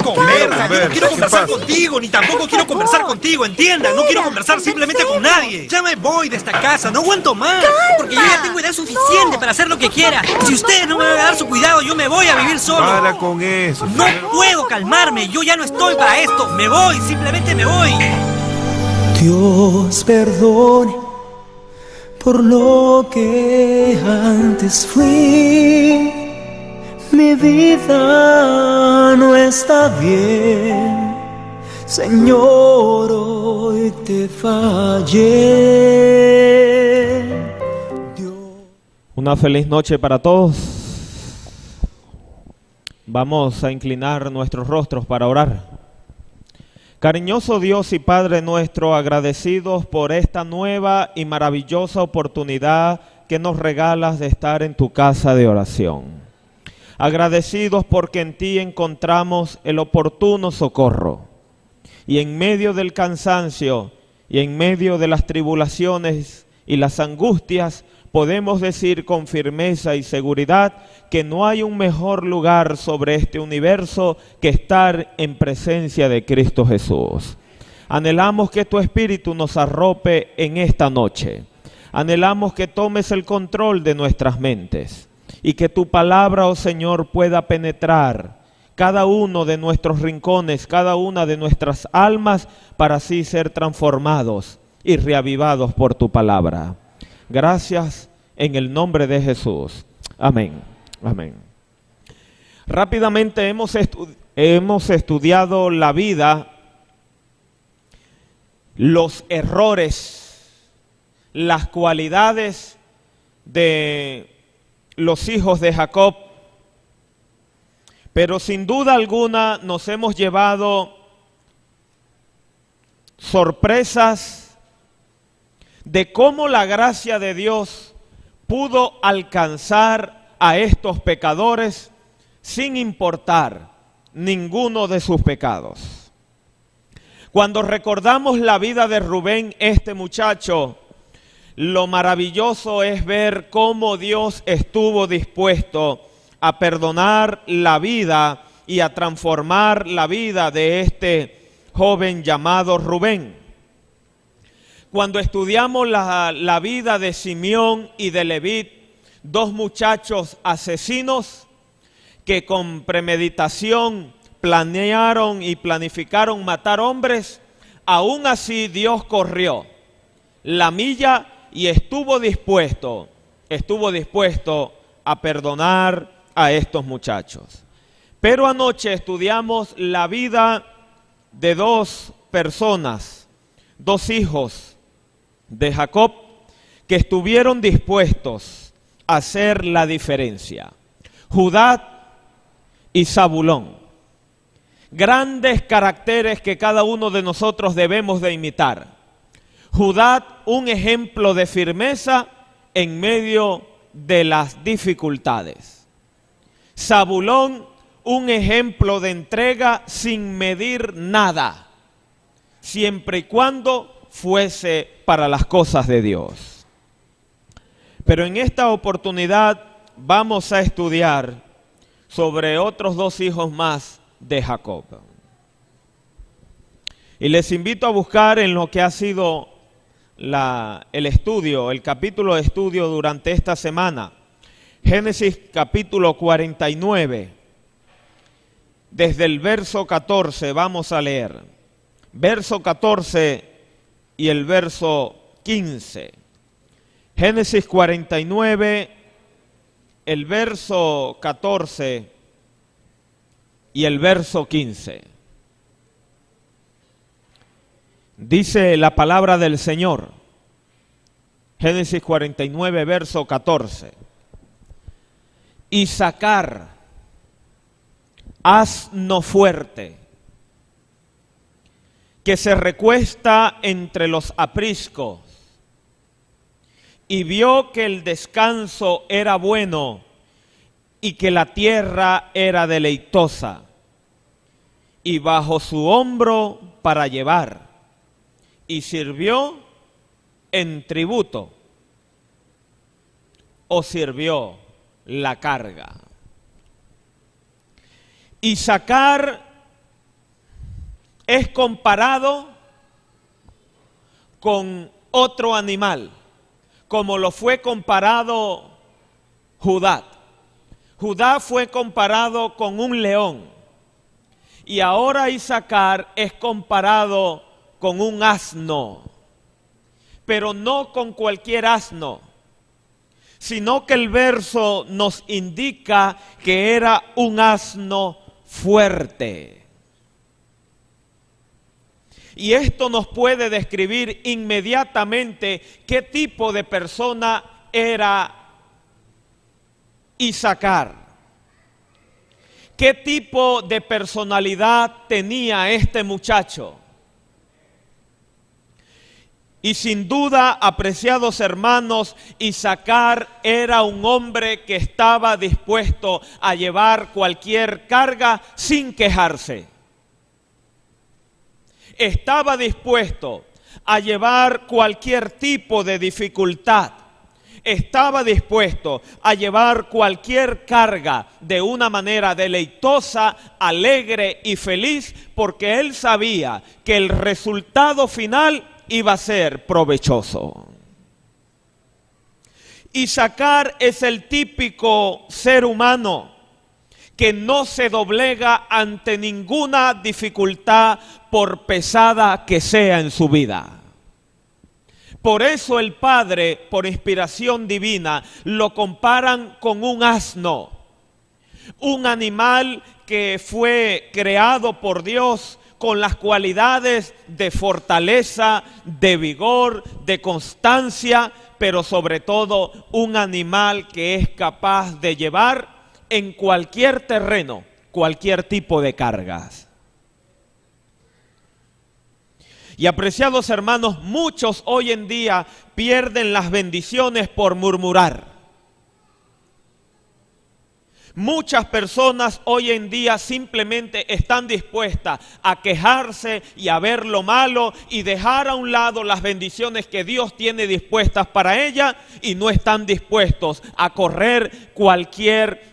Conversa, yo no quiero conversar contigo, ni tampoco quiero conversar contigo, entiendan. No quiero conversar simplemente con nadie. Ya me voy de esta casa, no aguanto más. Porque yo ya tengo edad suficiente para hacer lo que quiera. Si ustedes no me van a dar su cuidado, yo me voy a vivir solo. Para con eso. No puedo calmarme, yo ya no estoy para esto. Me voy, simplemente me voy. Dios perdone por lo que antes fui. Mi vida no está bien, Señor, hoy te fallé. Dios. Una feliz noche para todos. Vamos a inclinar nuestros rostros para orar. Cariñoso Dios y Padre nuestro, agradecidos por esta nueva y maravillosa oportunidad que nos regalas de estar en tu casa de oración. Agradecidos porque en ti encontramos el oportuno socorro. Y en medio del cansancio y en medio de las tribulaciones y las angustias, podemos decir con firmeza y seguridad que no hay un mejor lugar sobre este universo que estar en presencia de Cristo Jesús. Anhelamos que tu Espíritu nos arrope en esta noche. Anhelamos que tomes el control de nuestras mentes y que tu palabra, oh Señor, pueda penetrar cada uno de nuestros rincones, cada una de nuestras almas, para así ser transformados y reavivados por tu palabra. Gracias en el nombre de Jesús. Amén. Amén. Rápidamente hemos estudiado la vida, los errores, las cualidades de los hijos de Jacob, pero sin duda alguna nos hemos llevado sorpresas de cómo la gracia de Dios pudo alcanzar a estos pecadores sin importar ninguno de sus pecados. Cuando recordamos la vida de Rubén, este muchacho, lo maravilloso es ver cómo Dios estuvo dispuesto a perdonar la vida y a transformar la vida de este joven llamado Rubén. Cuando estudiamos la vida de Simeón y de Leví, dos muchachos asesinos que con premeditación planearon y planificaron matar hombres, aún así Dios corrió la milla y estuvo dispuesto a perdonar a estos muchachos. Pero anoche estudiamos la vida de dos personas, dos hijos de Jacob, que estuvieron dispuestos a hacer la diferencia. Judá y Zabulón. Grandes caracteres que cada uno de nosotros debemos de imitar. Judá, un ejemplo de firmeza en medio de las dificultades. Zabulón, un ejemplo de entrega sin medir nada, siempre y cuando fuese para las cosas de Dios. Pero en esta oportunidad vamos a estudiar sobre otros dos hijos más de Jacob. Y les invito a buscar en lo que ha sido el estudio, el capítulo de estudio durante esta semana. Génesis capítulo 49. Desde el verso 14 vamos a leer. Verso 14 y el verso 15. Génesis 49, el verso 14 y el verso 15. Dice la palabra del Señor. Génesis 49, verso 14. Isacar, asno fuerte, que se recuesta entre los apriscos, y vio que el descanso era bueno y que la tierra era deleitosa, y bajo su hombro para llevar, y sirvió en tributo, o sirvió la carga. Isacar es comparado con otro animal, como lo fue comparado Judá. Judá fue comparado con un león y ahora Isacar es comparado con un asno, pero no con cualquier asno, sino que el verso nos indica que era un asno fuerte. Y esto nos puede describir inmediatamente qué tipo de persona era Isacar. ¿Qué tipo de personalidad tenía este muchacho? Y sin duda, apreciados hermanos, Isacar era un hombre que estaba dispuesto a llevar cualquier carga sin quejarse. Estaba dispuesto a llevar cualquier tipo de dificultad. Estaba dispuesto a llevar cualquier carga de una manera deleitosa, alegre y feliz, porque él sabía que el resultado final iba a ser provechoso. Isacar es el típico ser humano que no se doblega ante ninguna dificultad, por pesada que sea en su vida. Por eso el Padre, por inspiración divina, lo comparan con un asno, un animal que fue creado por Dios con las cualidades de fortaleza, de vigor, de constancia, pero sobre todo un animal que es capaz de llevar en cualquier terreno, cualquier tipo de cargas. Y apreciados hermanos, muchos hoy en día pierden las bendiciones por murmurar. Muchas personas hoy en día simplemente están dispuestas a quejarse y a ver lo malo y dejar a un lado las bendiciones que Dios tiene dispuestas para ella, y no están dispuestos a correr cualquier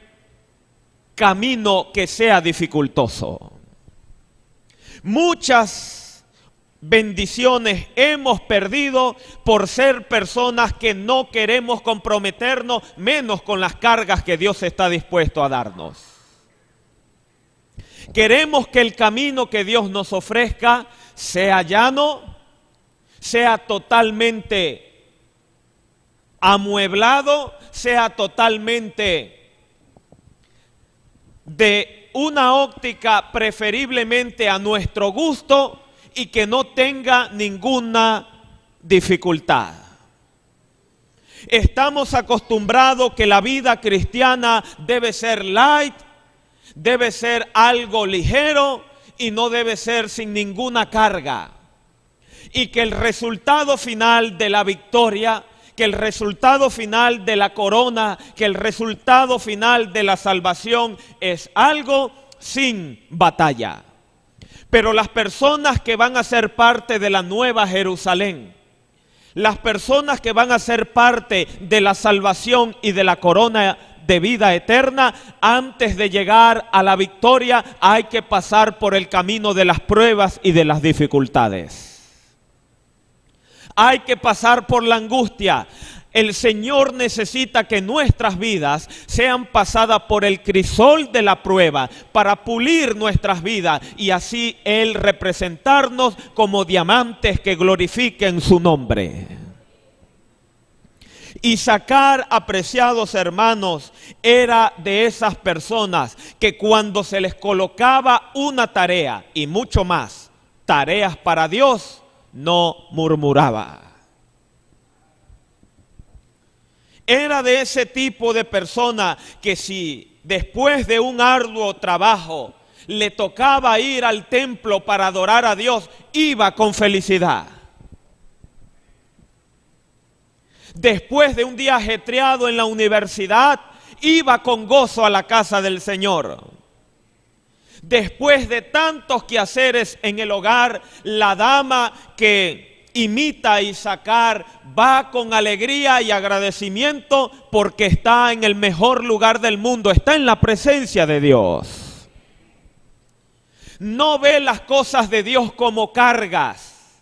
camino que sea dificultoso. Muchas bendiciones hemos perdido por ser personas que no queremos comprometernos, menos con las cargas que Dios está dispuesto a darnos. Queremos que el camino que Dios nos ofrezca sea llano, sea totalmente amueblado, sea totalmente de una óptica preferiblemente a nuestro gusto, y que no tenga ninguna dificultad. Estamos acostumbrados que la vida cristiana debe ser light, debe ser algo ligero y no debe ser sin ninguna carga. Y que el resultado final de la victoria, que el resultado final de la corona, que el resultado final de la salvación es algo sin batalla. Pero las personas que van a ser parte de la nueva Jerusalén, las personas que van a ser parte de la salvación y de la corona de vida eterna, antes de llegar a la victoria hay que pasar por el camino de las pruebas y de las dificultades. Hay que pasar por la angustia. El Señor necesita que nuestras vidas sean pasadas por el crisol de la prueba para pulir nuestras vidas y así Él representarnos como diamantes que glorifiquen su nombre. Isacar, apreciados hermanos, era de esas personas que cuando se les colocaba una tarea y mucho más, tareas para Dios, no murmuraba. Era de ese tipo de persona que si después de un arduo trabajo le tocaba ir al templo para adorar a Dios, iba con felicidad. Después de un día ajetreado en la universidad, iba con gozo a la casa del Señor. Después de tantos quehaceres en el hogar, la dama que imita a Isacar va con alegría y agradecimiento porque está en el mejor lugar del mundo, está en la presencia de Dios. no ve las cosas de Dios como cargas,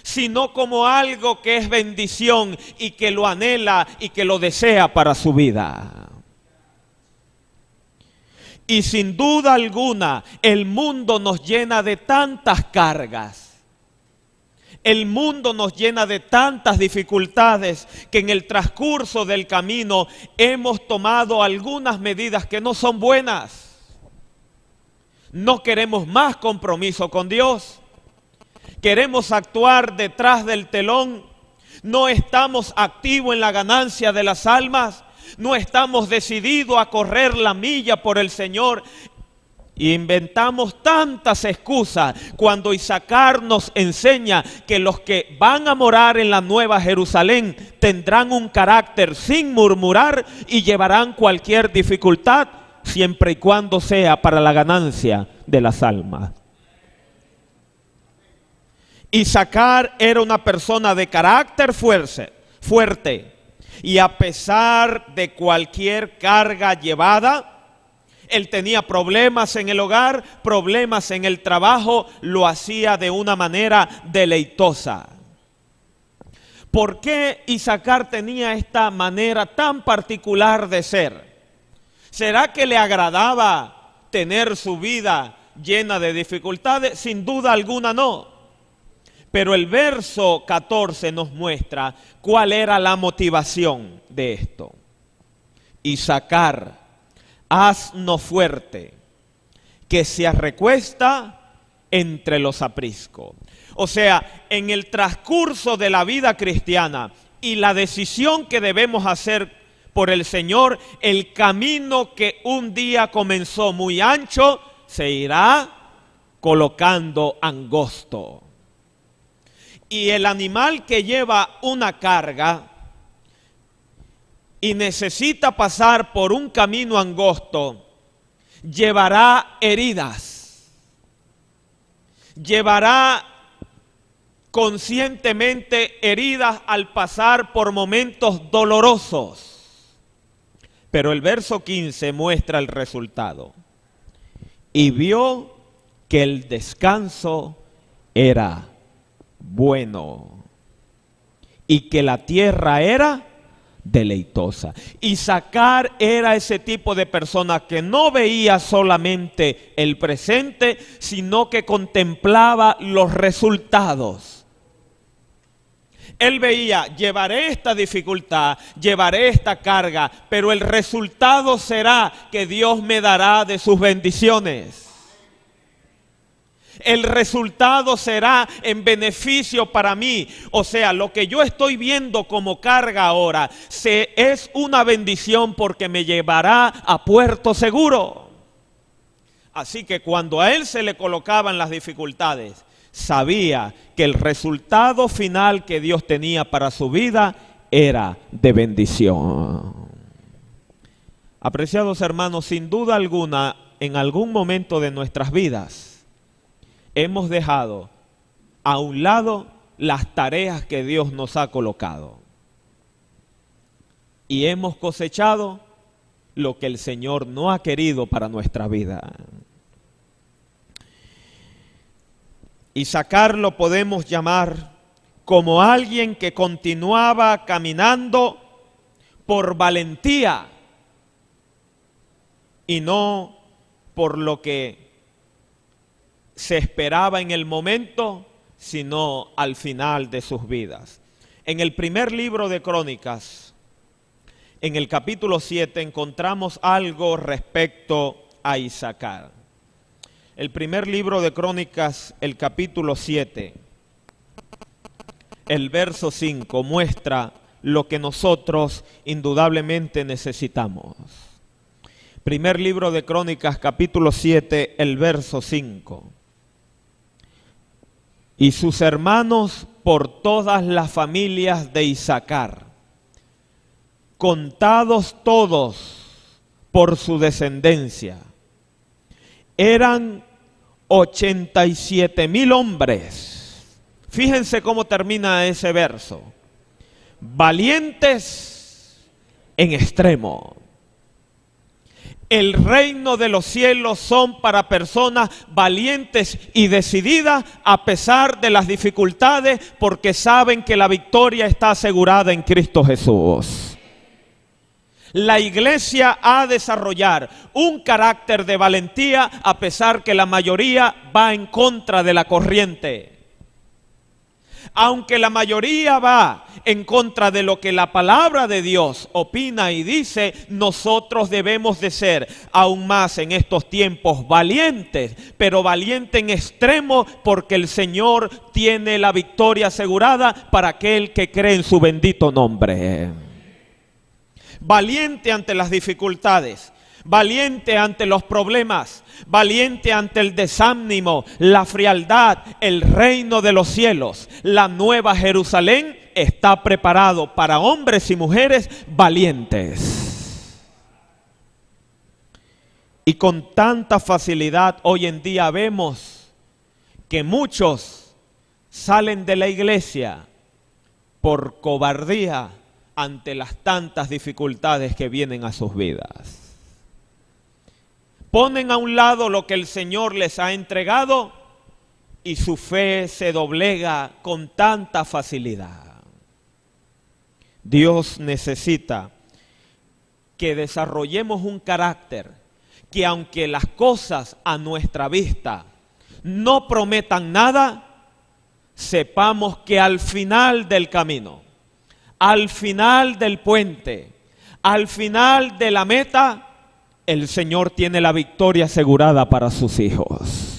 sino como algo que es bendición y que lo anhela y que lo desea para su vida. Y sin duda alguna, el mundo nos llena de tantas cargas. El mundo nos llena de tantas dificultades que en el transcurso del camino hemos tomado algunas medidas que no son buenas. No queremos más compromiso con Dios. Queremos actuar detrás del telón. No estamos activos en la ganancia de las almas. No estamos decididos a correr la milla por el Señor. Y inventamos tantas excusas cuando Isacar nos enseña que los que van a morar en la Nueva Jerusalén tendrán un carácter sin murmurar y llevarán cualquier dificultad siempre y cuando sea para la ganancia de las almas. Isacar era una persona de carácter fuerte y a pesar de cualquier carga llevada, él tenía problemas en el hogar, problemas en el trabajo, lo hacía de una manera deleitosa. ¿Por qué Isacar tenía esta manera tan particular de ser? ¿Será que le agradaba tener su vida llena de dificultades? Sin duda alguna no. Pero el verso 14 nos muestra cuál era la motivación de esto. Isacar, asno fuerte, que se recuesta entre los apriscos. O sea, en el transcurso de la vida cristiana y la decisión que debemos hacer por el Señor, el camino que un día comenzó muy ancho, se irá colocando angosto. Y el animal que lleva una carga y necesita pasar por un camino angosto, llevará heridas, llevará conscientemente heridas al pasar por momentos dolorosos. Pero el verso 15 muestra el resultado. Y vio que el descanso era bueno y que la tierra era deleitosa. Isacar era ese tipo de persona que no veía solamente el presente, sino que contemplaba los resultados. Él veía, llevaré esta dificultad, llevaré esta carga, pero el resultado será que Dios me dará de sus bendiciones. El resultado será en beneficio para mí. O sea, lo que yo estoy viendo como carga ahora es una bendición porque me llevará a puerto seguro. Así que cuando a él se le colocaban las dificultades, sabía que el resultado final que Dios tenía para su vida era de bendición. Apreciados hermanos, sin duda alguna, en algún momento de nuestras vidas, hemos dejado a un lado las tareas que Dios nos ha colocado. Y hemos cosechado lo que el Señor no ha querido para nuestra vida. Isacar lo podemos llamar como alguien que continuaba caminando por valentía y no por lo que se esperaba en el momento, sino al final de sus vidas. En el primer libro de Crónicas, en el capítulo 7, encontramos algo respecto a Isacar. El primer libro de Crónicas, el capítulo 7, el verso 5, muestra lo que nosotros indudablemente necesitamos. Primer libro de Crónicas, capítulo 7, el verso 5. Y sus hermanos por todas las familias de Isacar, contados todos por su descendencia, eran 87,000 hombres. Fíjense cómo termina ese verso. Valientes en extremo. El reino de los cielos son para personas valientes y decididas a pesar de las dificultades, porque saben que la victoria está asegurada en Cristo Jesús. La iglesia ha de desarrollar un carácter de valentía a pesar que la mayoría va en contra de la corriente. Aunque la mayoría va en contra de lo que la palabra de Dios opina y dice, nosotros debemos de ser aún más en estos tiempos valientes, pero valiente en extremo, porque el Señor tiene la victoria asegurada para aquel que cree en su bendito nombre. Valiente ante las dificultades, valiente ante los problemas, valiente ante el desánimo, la frialdad. El reino de los cielos, la nueva Jerusalén, está preparado para hombres y mujeres valientes. Y con tanta facilidad hoy en día vemos que muchos salen de la iglesia por cobardía ante las tantas dificultades que vienen a sus vidas. Ponen a un lado lo que el Señor les ha entregado y su fe se doblega con tanta facilidad. Dios necesita que desarrollemos un carácter que, aunque las cosas a nuestra vista no prometan nada, sepamos que al final del camino, al final del puente, al final de la meta, el Señor tiene la victoria asegurada para sus hijos.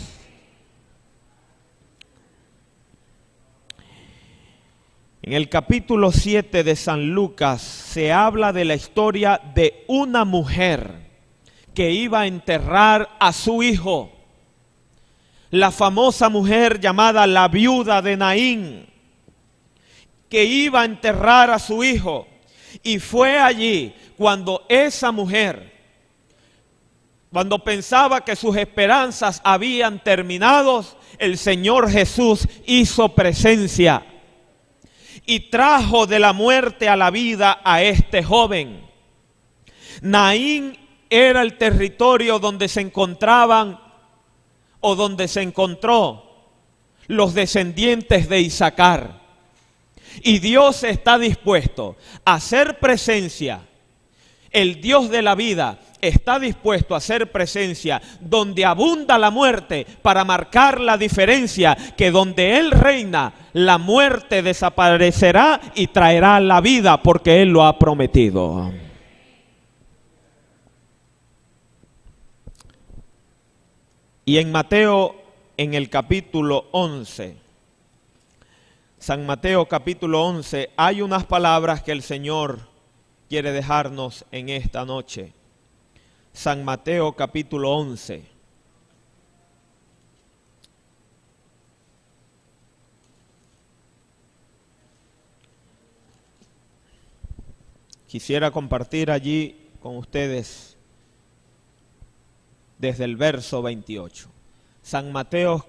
En el capítulo 7 de San Lucas se habla de la historia de una mujer que iba a enterrar a su hijo. La famosa mujer llamada la viuda de Naín, que iba a enterrar a su hijo. Y fue allí cuando esa mujer, cuando pensaba que sus esperanzas habían terminado, el Señor Jesús hizo presencia y trajo de la muerte a la vida a este joven. Naín era el territorio donde se encontraban o donde se encontró los descendientes de Isaacar. Y Dios está dispuesto a hacer presencia. El Dios de la vida está dispuesto a hacer presencia donde abunda la muerte, para marcar la diferencia, que donde Él reina, la muerte desaparecerá y traerá la vida, porque Él lo ha prometido. Y en Mateo, en el capítulo 11, San Mateo capítulo 11, hay unas palabras que el Señor quiere dejarnos en esta noche. San Mateo capítulo 11. Quisiera compartir allí con ustedes desde el verso 28. San Mateo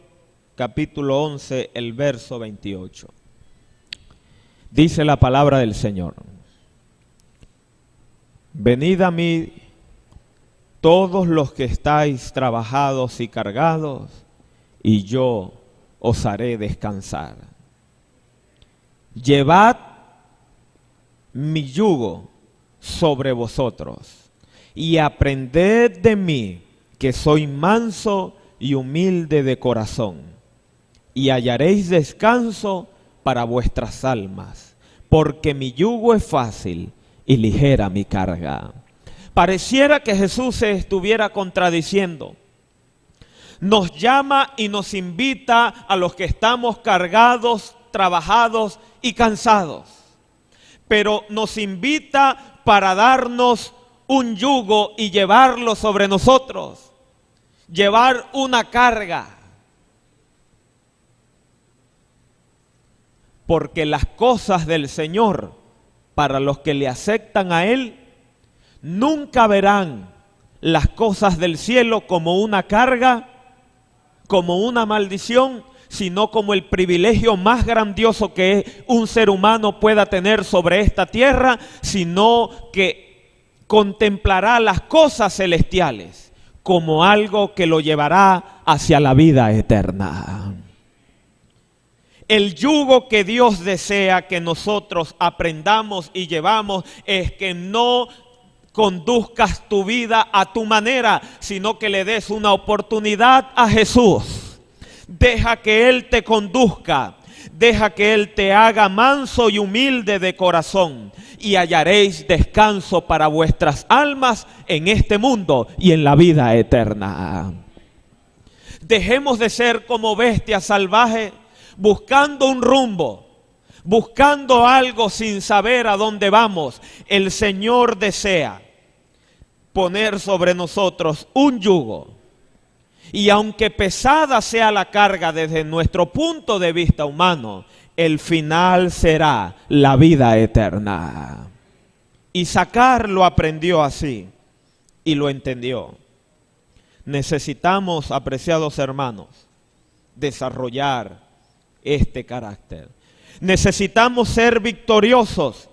capítulo 11, el verso 28. Dice la palabra del Señor: venid a mí todos los que estáis trabajados y cargados, y yo os haré descansar. Llevad mi yugo sobre vosotros, y aprended de mí, que soy manso y humilde de corazón, y hallaréis descanso para vuestras almas, porque mi yugo es fácil y ligera mi carga. Pareciera que Jesús se estuviera contradiciendo. Nos llama y nos invita a los que estamos cargados, trabajados y cansados. Pero nos invita para darnos un yugo y llevarlo sobre nosotros. Llevar una carga. Porque las cosas del Señor, para los que le aceptan a Él, nunca verán las cosas del cielo como una carga, como una maldición, sino como el privilegio más grandioso que un ser humano pueda tener sobre esta tierra, sino que contemplará las cosas celestiales como algo que lo llevará hacia la vida eterna. El yugo que Dios desea que nosotros aprendamos y llevamos es que no conduzcas tu vida a tu manera, sino que le des una oportunidad a Jesús. Deja que Él te conduzca, deja que Él te haga manso y humilde de corazón, y hallaréis descanso para vuestras almas en este mundo y en la vida eterna. Dejemos de ser como bestias salvajes, buscando un rumbo, buscando algo sin saber a dónde vamos. El Señor desea poner sobre nosotros un yugo, y aunque pesada sea la carga desde nuestro punto de vista humano, el final será la vida eterna. Isaacar lo aprendió así y lo entendió. Necesitamos, apreciados hermanos, desarrollar este carácter. Necesitamos ser victoriosos,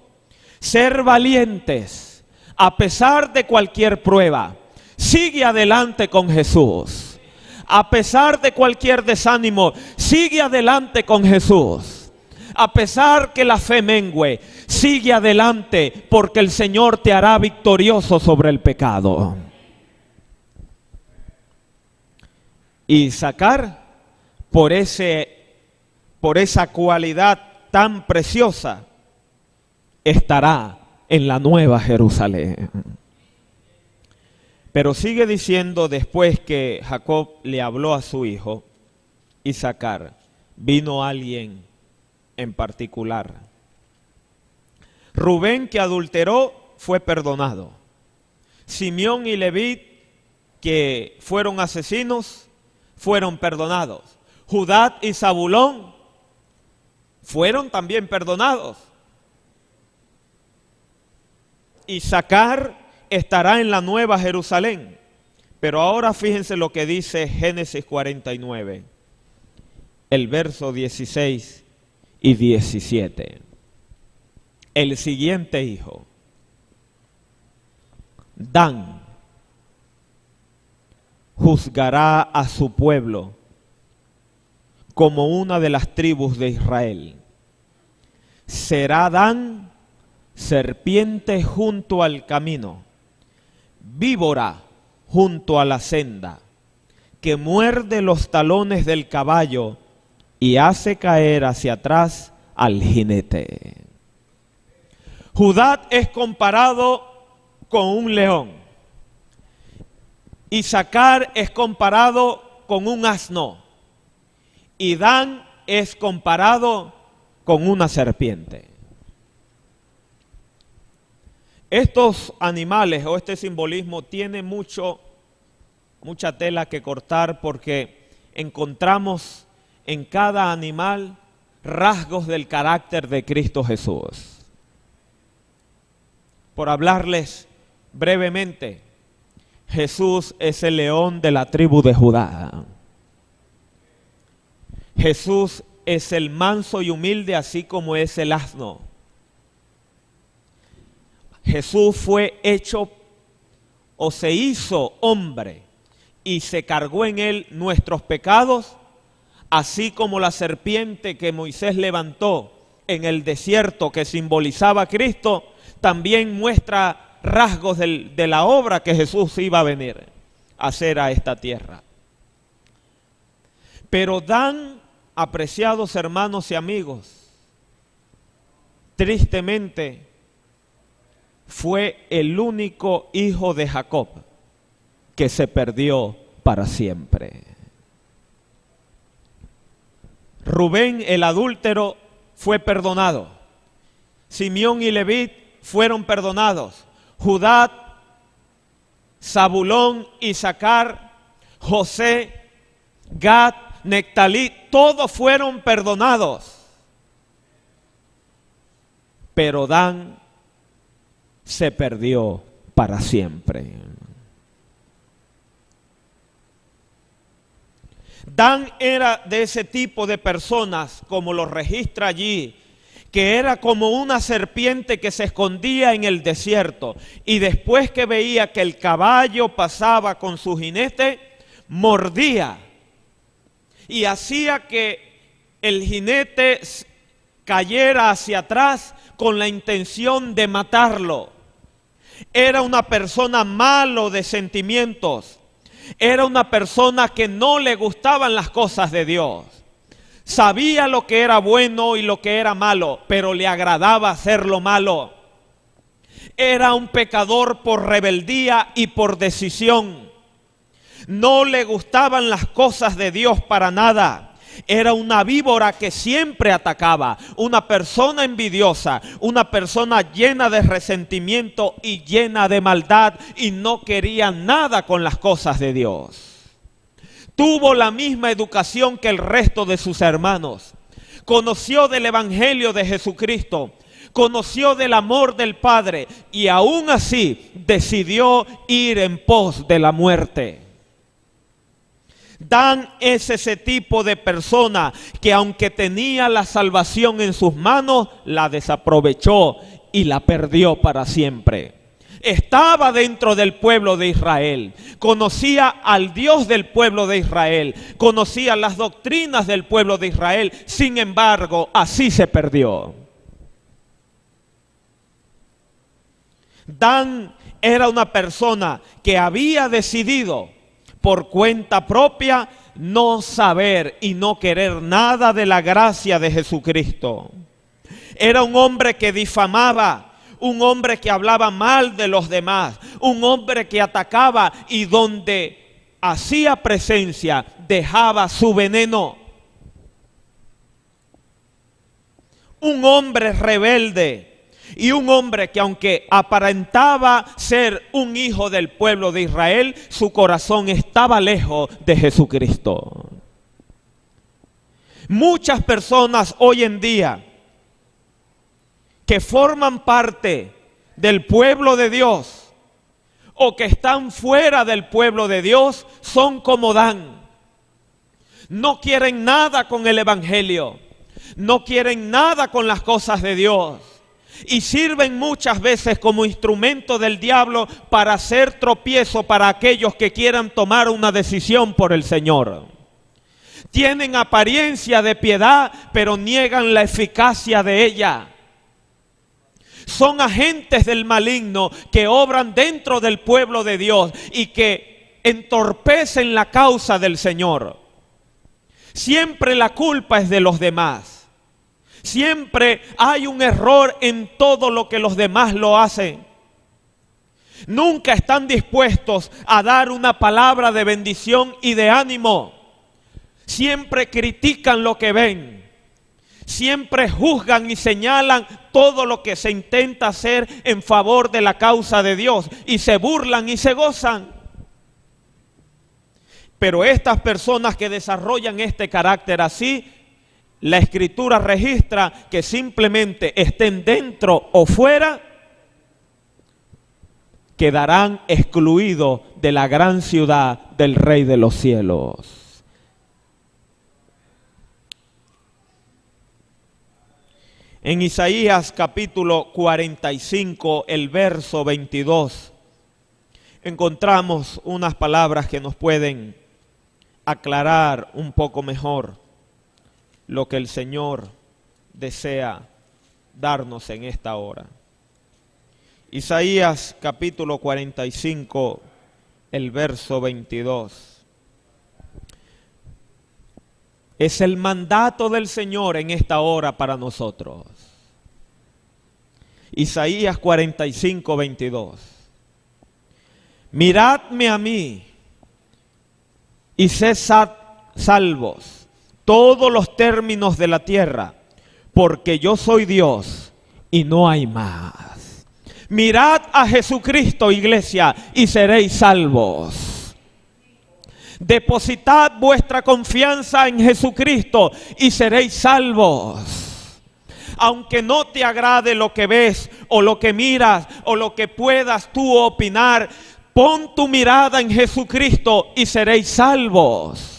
ser valientes, a pesar de cualquier prueba. Sigue adelante con Jesús. A pesar de cualquier desánimo, sigue adelante con Jesús. A pesar que la fe mengüe, sigue adelante, porque el Señor te hará victorioso sobre el pecado. Y Isaacar, por esa cualidad tan preciosa, estará en la nueva Jerusalén. Pero sigue diciendo, después que Jacob le habló a su hijo Isaacar, vino alguien en particular. Rubén, que adulteró, fue perdonado. Simeón y Leví, que fueron asesinos, fueron perdonados. Judá y Zabulón fueron también perdonados. Isaacar estará en la nueva Jerusalén. Pero ahora fíjense lo que dice Génesis 49, el verso 16 y 17. El siguiente hijo, Dan, juzgará a su pueblo como una de las tribus de Israel. Será Dan serpiente junto al camino, víbora junto a la senda, que muerde los talones del caballo y hace caer hacia atrás al jinete. Judá es comparado con un león. Isaacar es comparado con un asno. Y Dan es comparado con una serpiente. Estos animales o este simbolismo tiene mucha tela que cortar, porque encontramos en cada animal rasgos del carácter de Cristo Jesús. Por hablarles brevemente, Jesús es el león de la tribu de Judá. Jesús es el manso y humilde, así como es el asno. Jesús fue hecho o se hizo hombre y se cargó en él nuestros pecados, así como la serpiente que Moisés levantó en el desierto, que simbolizaba a Cristo, también muestra rasgos de la obra que Jesús iba a venir a hacer a esta tierra. Pero Dan, apreciados hermanos y amigos, tristemente fue el único hijo de Jacob que se perdió para siempre. Rubén, el adúltero, fue perdonado. Simeón y Leví fueron perdonados. Judá, Zabulón, Isaacar, José, Gad, Nectalí, todos fueron perdonados. Pero Dan se perdió para siempre. Dan era de ese tipo de personas, como lo registra allí, que era como una serpiente que se escondía en el desierto, y después que veía que el caballo pasaba con su jinete, mordía y hacía que el jinete cayera hacia atrás con la intención de matarlo. Era una persona malo de sentimientos, era una persona que no le gustaban las cosas de Dios. Sabía lo que era bueno y lo que era malo, pero le agradaba hacer lo malo. Era un pecador por rebeldía y por decisión. No le gustaban las cosas de Dios para nada. Era una víbora que siempre atacaba, una persona envidiosa, una persona llena de resentimiento y llena de maldad, y no quería nada con las cosas de Dios. Tuvo la misma educación que el resto de sus hermanos. Conoció del Evangelio de Jesucristo. Conoció del amor del Padre. Y aún así decidió ir en pos de la muerte. Dan es ese tipo de persona que aunque tenía la salvación en sus manos, la desaprovechó y la perdió para siempre. Estaba dentro del pueblo de Israel, conocía al Dios del pueblo de Israel, conocía las doctrinas del pueblo de Israel, sin embargo, así se perdió. Dan era una persona que había decidido por cuenta propia no saber y no querer nada de la gracia de Jesucristo. Era un hombre que difamaba, un hombre que hablaba mal de los demás, un hombre que atacaba y donde hacía presencia dejaba su veneno. Un hombre rebelde y un hombre que aunque aparentaba ser un hijo del pueblo de Israel, su corazón estaba lejos de Jesucristo. Muchas personas hoy en día que forman parte del pueblo de Dios o que están fuera del pueblo de Dios son como Dan. No quieren nada con el Evangelio, no quieren nada con las cosas de Dios y sirven muchas veces como instrumento del diablo para hacer tropiezo para aquellos que quieran tomar una decisión por el Señor. Tienen apariencia de piedad, pero niegan la eficacia de ella. Son agentes del maligno que obran dentro del pueblo de Dios y que entorpecen la causa del Señor. Siempre la culpa es de los demás. Siempre hay un error en todo lo que los demás lo hacen. Nunca están dispuestos a dar una palabra de bendición y de ánimo. Siempre critican lo que ven. Siempre juzgan y señalan todo lo que se intenta hacer en favor de la causa de Dios y se burlan y se gozan. Pero estas personas que desarrollan este carácter así, la Escritura registra que simplemente estén dentro o fuera, quedarán excluidos de la gran ciudad del Rey de los cielos. En Isaías capítulo 45, el verso 22, encontramos unas palabras que nos pueden aclarar un poco mejor lo que el Señor desea darnos en esta hora. Isaías capítulo 45, el verso 22. Es el mandato del Señor en esta hora para nosotros. Isaías 45, 22. Miradme a mí y sed salvos todos los términos de la tierra, porque yo soy Dios y no hay más. Mirad a Jesucristo, iglesia, y seréis salvos. Depositad vuestra confianza en Jesucristo y seréis salvos. Aunque no te agrade lo que ves o lo que miras o lo que puedas tú opinar, pon tu mirada en Jesucristo y seréis salvos.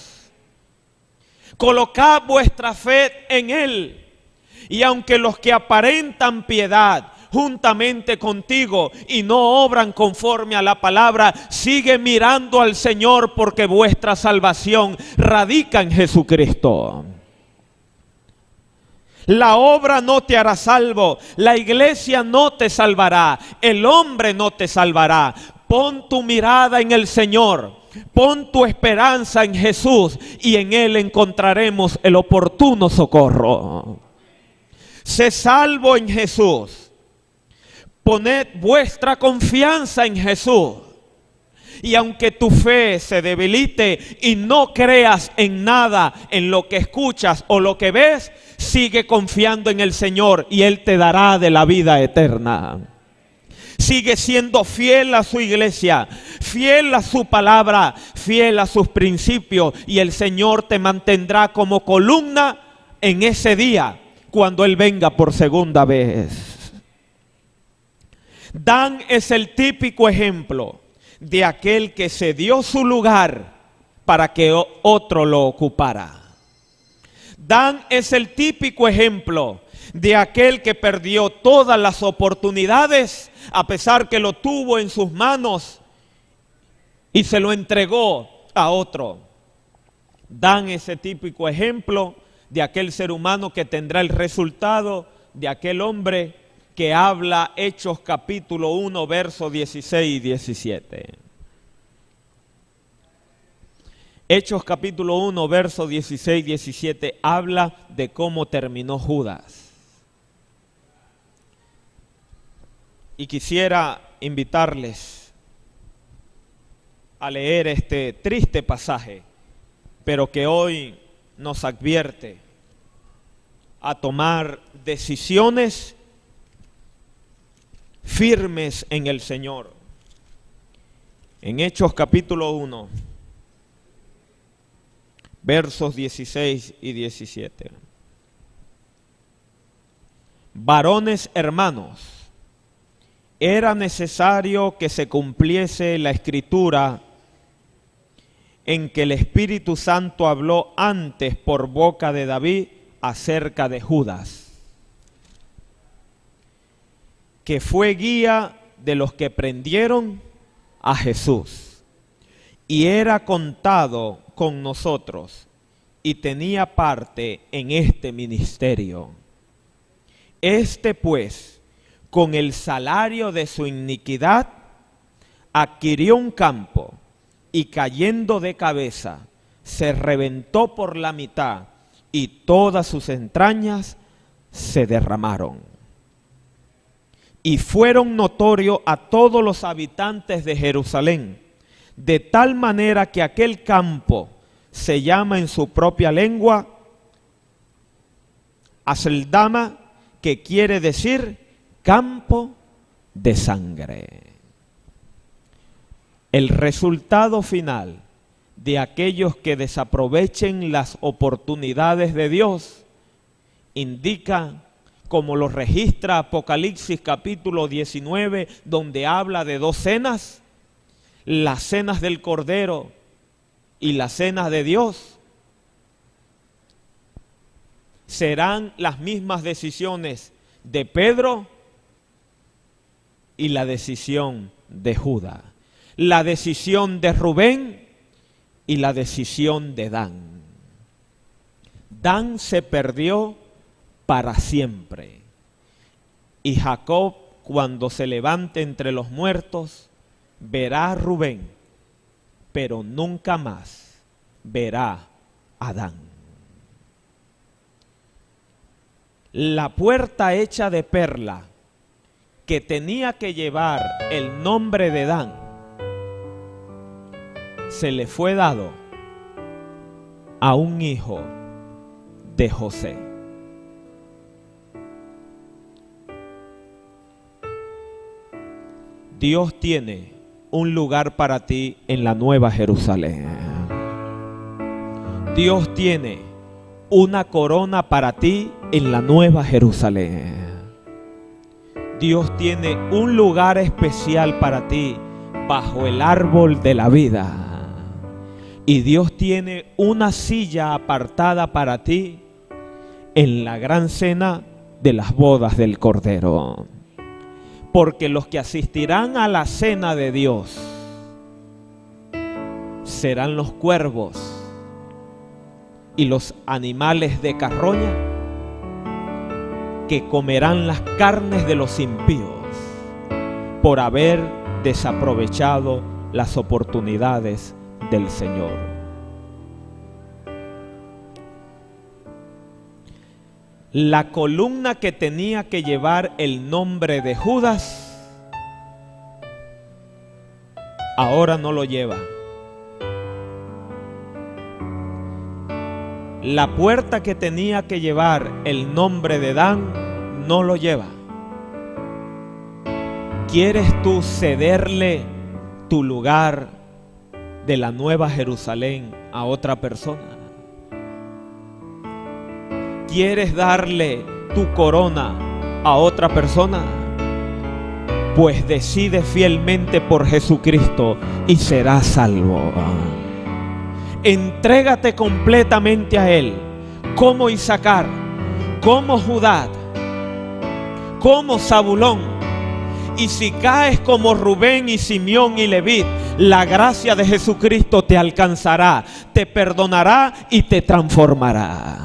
Colocad vuestra fe en Él Y aunque los que aparentan piedad juntamente contigo y no obran conforme a la palabra, sigue mirando al Señor, porque vuestra salvación radica en Jesucristo. La obra no te hará salvo, la iglesia no te salvará, el hombre no te salvará. Pon tu mirada en el Señor, pon tu esperanza en Jesús y en Él encontraremos el oportuno socorro. Sé salvo en Jesús, poned vuestra confianza en Jesús. Y aunque tu fe se debilite y no creas en nada, en lo que escuchas o lo que ves, sigue confiando en el Señor y Él te dará de la vida eterna. Sigue siendo fiel a su iglesia, fiel a su palabra, fiel a sus principios, y el Señor te mantendrá como columna en ese día cuando Él venga por segunda vez. Dan es el típico ejemplo de aquel que cedió su lugar para que otro lo ocupara. Dan es el típico ejemplo de aquel que perdió todas las oportunidades a pesar que lo tuvo en sus manos y se lo entregó a otro. Dan ese típico ejemplo de aquel ser humano que tendrá el resultado de aquel hombre que habla Hechos capítulo 1, versos 16 y 17. Hechos capítulo 1, versos 16 y 17 habla de cómo terminó Judas. Y quisiera invitarles a leer este triste pasaje, pero que hoy nos advierte a tomar decisiones firmes en el Señor. En Hechos capítulo 1, versos 16 y 17. Varones hermanos, era necesario que se cumpliese la escritura en que el Espíritu Santo habló antes por boca de David acerca de Judas, que fue guía de los que prendieron a Jesús, y era contado con nosotros, y tenía parte en este ministerio. Este pues, con el salario de su iniquidad, adquirió un campo, y cayendo de cabeza, se reventó por la mitad, y todas sus entrañas se derramaron. Y fueron notorios a todos los habitantes de Jerusalén, de tal manera que aquel campo se llama en su propia lengua Aceldama, que quiere decir campo de sangre. El resultado final de aquellos que desaprovechen las oportunidades de Dios indica, como lo registra Apocalipsis capítulo 19, donde habla de dos cenas, las cenas del Cordero y las cenas de Dios. Serán las mismas decisiones de Pedro y la decisión de Judas, la decisión de Rubén y la decisión de Dan. Dan se perdió para siempre. Y Jacob, cuando se levante entre los muertos, verá a Rubén, pero nunca más verá a Dan. La puerta hecha de perla, que tenía que llevar el nombre de Dan, se le fue dado a un hijo de José. Dios tiene un lugar para ti en la Nueva Jerusalén. Dios tiene una corona para ti en la Nueva Jerusalén. Dios tiene un lugar especial para ti bajo el árbol de la vida. Y Dios tiene una silla apartada para ti en la gran cena de las bodas del Cordero. Porque los que asistirán a la cena de Dios serán los cuervos y los animales de carroña, que comerán las carnes de los impíos por haber desaprovechado las oportunidades del Señor. La columna que tenía que llevar el nombre de Judas ahora no lo lleva. La puerta que tenía que llevar el nombre de Dan no lo lleva. ¿Quieres tú cederle tu lugar de la Nueva Jerusalén a otra persona? ¿Quieres darle tu corona a otra persona? Pues decide fielmente por Jesucristo y serás salvo. Entrégate completamente a Él, como Isaacar, como Judá, como Zabulón. Y si caes como Rubén y Simeón y Leví, la gracia de Jesucristo te alcanzará, te perdonará y te transformará.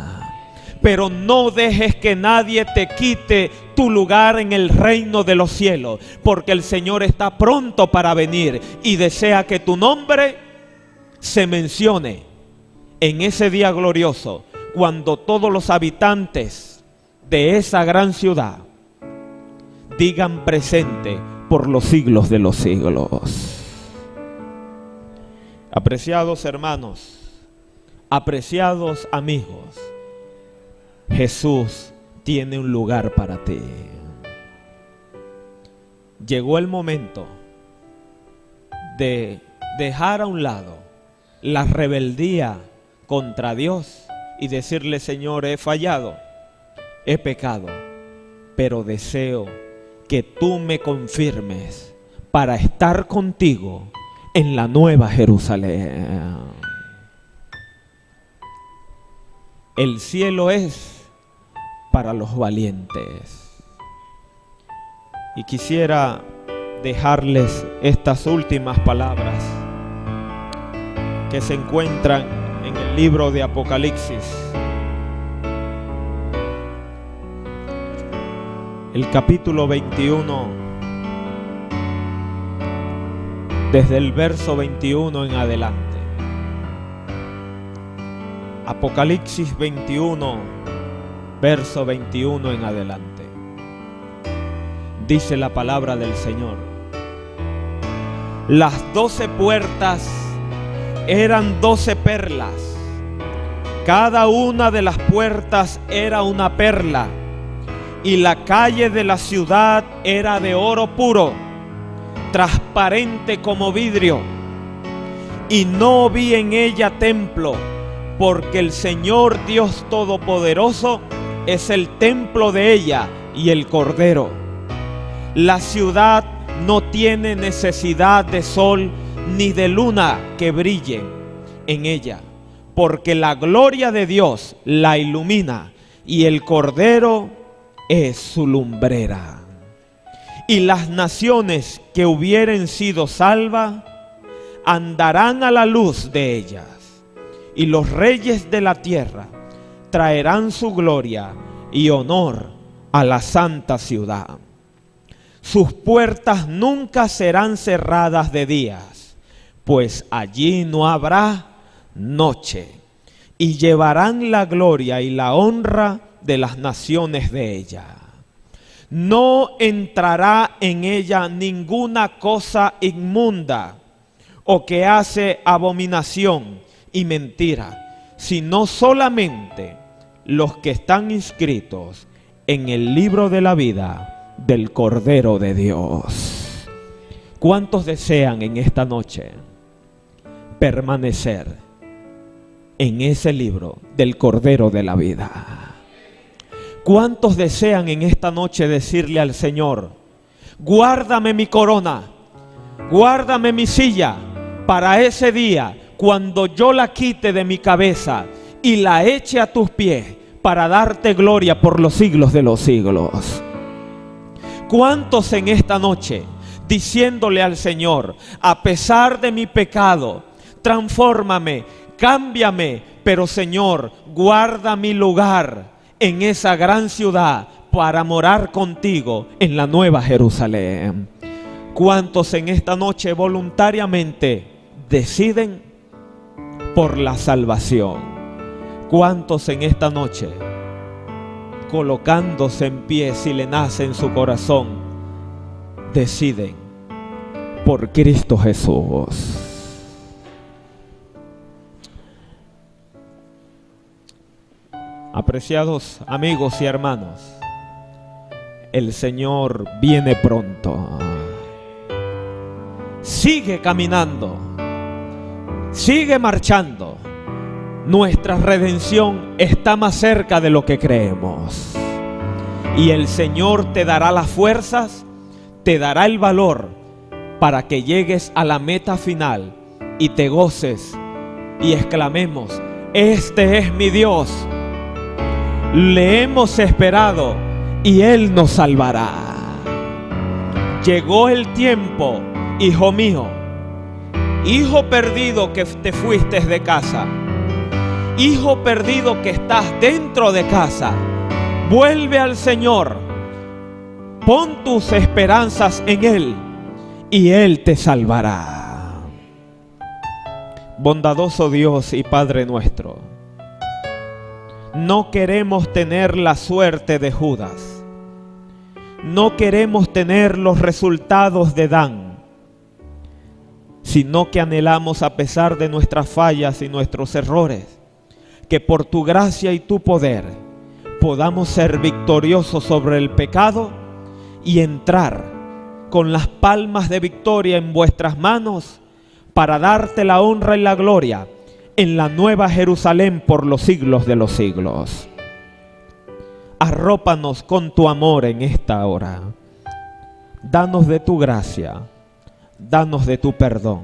Pero no dejes que nadie te quite tu lugar en el reino de los cielos, porque el Señor está pronto para venir y desea que tu nombre se mencione en ese día glorioso, cuando todos los habitantes de esa gran ciudad digan presente por los siglos de los siglos. Apreciados hermanos, apreciados amigos, Jesús tiene un lugar para ti. Llegó el momento de dejar a un lado la rebeldía contra Dios y decirle: Señor, he fallado, he pecado, pero deseo que tú me confirmes para estar contigo en la Nueva Jerusalén. El cielo es para los valientes. Y quisiera dejarles estas últimas palabras que se encuentran en el libro de Apocalipsis, el capítulo 21, desde el verso 21 en adelante. Apocalipsis 21, verso 21 en adelante. Dice la palabra del Señor: las 12 puertas eran 12 perlas. Cada una de las puertas era una perla, y la calle de la ciudad era de oro puro, transparente como vidrio. Y no vi en ella templo, porque el Señor Dios Todopoderoso es el templo de ella y el Cordero. La ciudad no tiene necesidad de sol ni de luna que brillen en ella, porque la gloria de Dios la ilumina y el Cordero es su lumbrera. Y las naciones que hubieren sido salvas andarán a la luz de ellas, y los reyes de la tierra traerán su gloria y honor a la santa ciudad. Sus puertas nunca serán cerradas de días, pues allí no habrá noche, y llevarán la gloria y la honra de las naciones de ella. No entrará en ella ninguna cosa inmunda o que hace abominación y mentira, sino solamente los que están inscritos en el libro de la vida del Cordero de Dios. ¿Cuántos desean en esta noche permanecer en ese libro del Cordero de la vida? ¿Cuántos desean en esta noche decirle al Señor: guárdame mi corona, guárdame mi silla para ese día cuando yo la quite de mi cabeza y la eche a tus pies, para darte gloria por los siglos de los siglos. ¿Cuántos en esta noche diciéndole al Señor, a pesar de mi pecado, transfórmame, cámbiame, pero Señor, guarda mi lugar en esa gran ciudad para morar contigo en la nueva Jerusalén? ¿Cuántos en esta noche voluntariamente deciden por la salvación? ¿Cuántos en esta noche, colocándose en pie si le nace en su corazón, deciden por Cristo Jesús? Apreciados amigos y hermanos, el Señor viene pronto. Sigue caminando, sigue marchando. Nuestra redención está más cerca de lo que creemos. Y el Señor te dará las fuerzas, te dará el valor para que llegues a la meta final y te goces y exclamemos: este es mi Dios. Le hemos esperado y Él nos salvará. Llegó el tiempo, hijo mío, hijo perdido que te fuiste de casa, hijo perdido que estás dentro de casa, vuelve al Señor, pon tus esperanzas en Él y Él te salvará. Bondadoso Dios y Padre nuestro, no queremos tener la suerte de Judas, no queremos tener los resultados de Dan, sino que anhelamos, a pesar de nuestras fallas y nuestros errores, que por tu gracia y tu poder podamos ser victoriosos sobre el pecado y entrar con las palmas de victoria en vuestras manos para darte la honra y la gloria en la nueva Jerusalén por los siglos de los siglos. Arrópanos con tu amor en esta hora. Danos de tu gracia, danos de tu perdón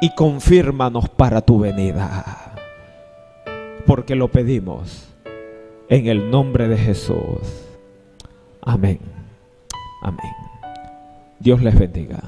y confírmanos para tu venida. Porque lo pedimos en el nombre de Jesús. Amén. Amén. Dios les bendiga.